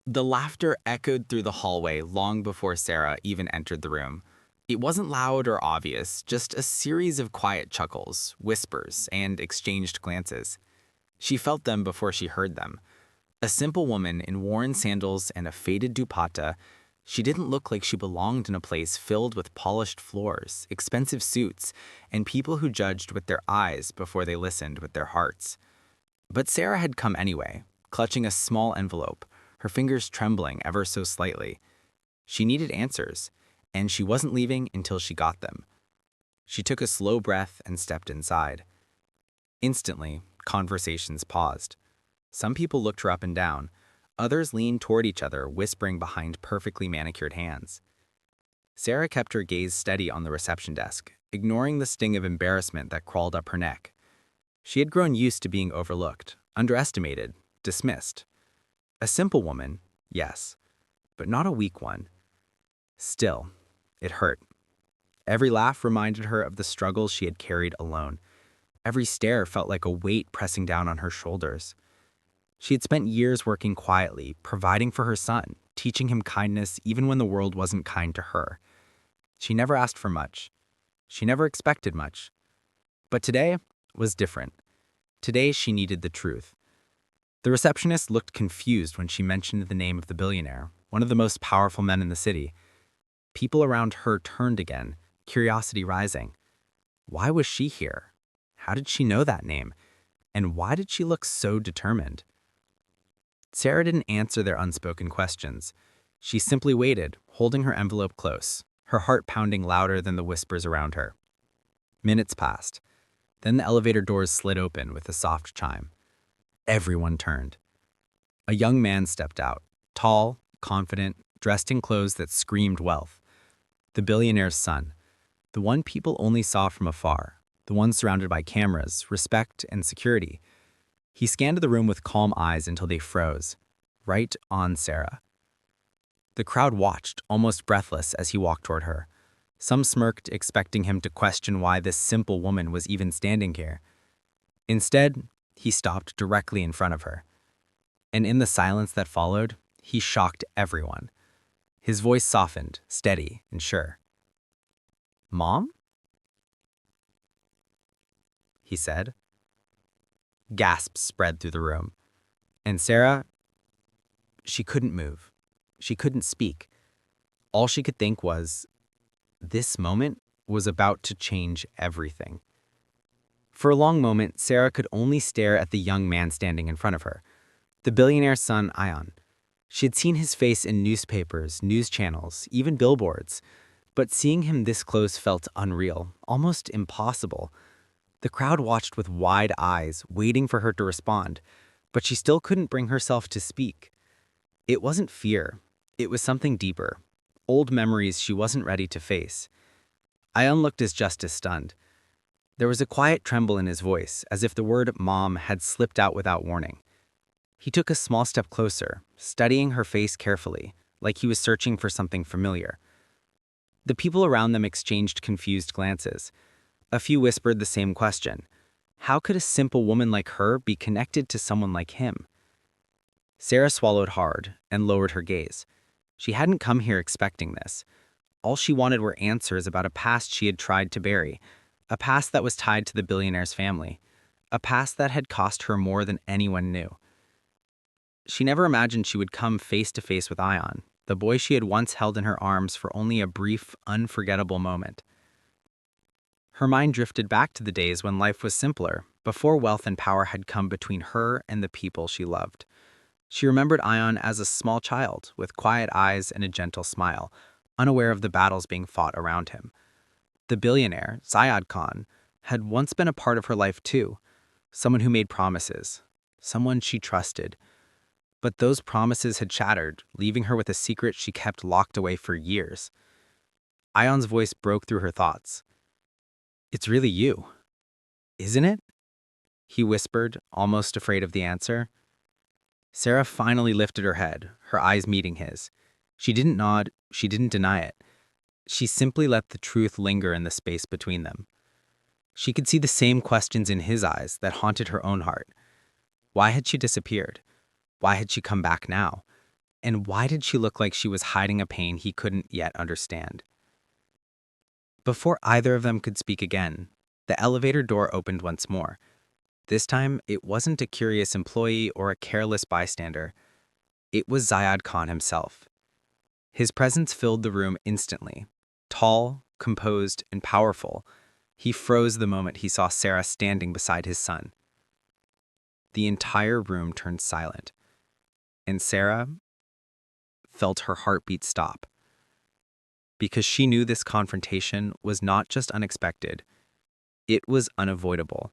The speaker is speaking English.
The laughter echoed through the hallway long before Sarah even entered the room. It wasn't loud or obvious, just a series of quiet chuckles, whispers, and exchanged glances. She felt them before she heard them. A simple woman in worn sandals and a faded dupatta, she didn't look like she belonged in a place filled with polished floors, expensive suits, and people who judged with their eyes before they listened with their hearts. But Sarah had come anyway, clutching a small envelope, her fingers trembling ever so slightly. She needed answers, and she wasn't leaving until she got them. She took a slow breath and stepped inside. Instantly, conversations paused. Some people looked her up and down. Others leaned toward each other, whispering behind perfectly manicured hands. Sarah kept her gaze steady on the reception desk, ignoring the sting of embarrassment that crawled up her neck. She had grown used to being overlooked, underestimated, dismissed. A simple woman, yes, but not a weak one. Still, it hurt. Every laugh reminded her of the struggles she had carried alone. Every stare felt like a weight pressing down on her shoulders. She had spent years working quietly, providing for her son, teaching him kindness even when the world wasn't kind to her. She never asked for much. She never expected much. But today was different. Today she needed the truth. The receptionist looked confused when she mentioned the name of the billionaire, one of the most powerful men in the city. People around her turned again, curiosity rising. Why was she here? How did she know that name? And why did she look so determined? Sarah didn't answer their unspoken questions. She simply waited, holding her envelope close, her heart pounding louder than the whispers around her. Minutes passed. Then the elevator doors slid open with a soft chime. Everyone turned. A young man stepped out, tall, confident, dressed in clothes that screamed wealth. The billionaire's son, the one people only saw from afar, the one surrounded by cameras, respect, and security. He scanned the room with calm eyes until they froze, right on Sarah. The crowd watched, almost breathless, as he walked toward her. Some smirked, expecting him to question why this simple woman was even standing here. Instead, he stopped directly in front of her. And in the silence that followed, he shocked everyone. His voice softened, steady, and sure. "Mom?" he said. Gasps spread through the room. And Sarah, she couldn't move. She couldn't speak. All she could think was, this moment was about to change everything. For a long moment, Sarah could only stare at the young man standing in front of her, the billionaire's son, Ion. She had seen his face in newspapers, news channels, even billboards, but seeing him this close felt unreal, almost impossible. The crowd watched with wide eyes, waiting for her to respond, but she still couldn't bring herself to speak. It wasn't fear. It was something deeper. Old memories she wasn't ready to face. Ion looked just as stunned. There was a quiet tremble in his voice, as if the word "mom" had slipped out without warning. He took a small step closer, studying her face carefully, like he was searching for something familiar. The people around them exchanged confused glances. A few whispered the same question. How could a simple woman like her be connected to someone like him? Sarah swallowed hard and lowered her gaze. She hadn't come here expecting this. All she wanted were answers about a past she had tried to bury, a past that was tied to the billionaire's family, a past that had cost her more than anyone knew. She never imagined she would come face to face with Ion, the boy she had once held in her arms for only a brief, unforgettable moment. Her mind drifted back to the days when life was simpler, before wealth and power had come between her and the people she loved. She remembered Ion as a small child, with quiet eyes and a gentle smile, unaware of the battles being fought around him. The billionaire, Ziad Khan, had once been a part of her life too, someone who made promises, someone she trusted. But those promises had shattered, leaving her with a secret she kept locked away for years. Ion's voice broke through her thoughts. "It's really you, isn't it?" he whispered, almost afraid of the answer. Sarah finally lifted her head, her eyes meeting his. She didn't nod, she didn't deny it. She simply let the truth linger in the space between them. She could see the same questions in his eyes that haunted her own heart. Why had she disappeared? Why had she come back now? And why did she look like she was hiding a pain he couldn't yet understand? Before either of them could speak again, the elevator door opened once more. This time, it wasn't a curious employee or a careless bystander. It was Ziad Khan himself. His presence filled the room instantly. Tall, composed, and powerful, he froze the moment he saw Sarah standing beside his son. The entire room turned silent, and Sarah felt her heartbeat stop. Because she knew this confrontation was not just unexpected, it was unavoidable.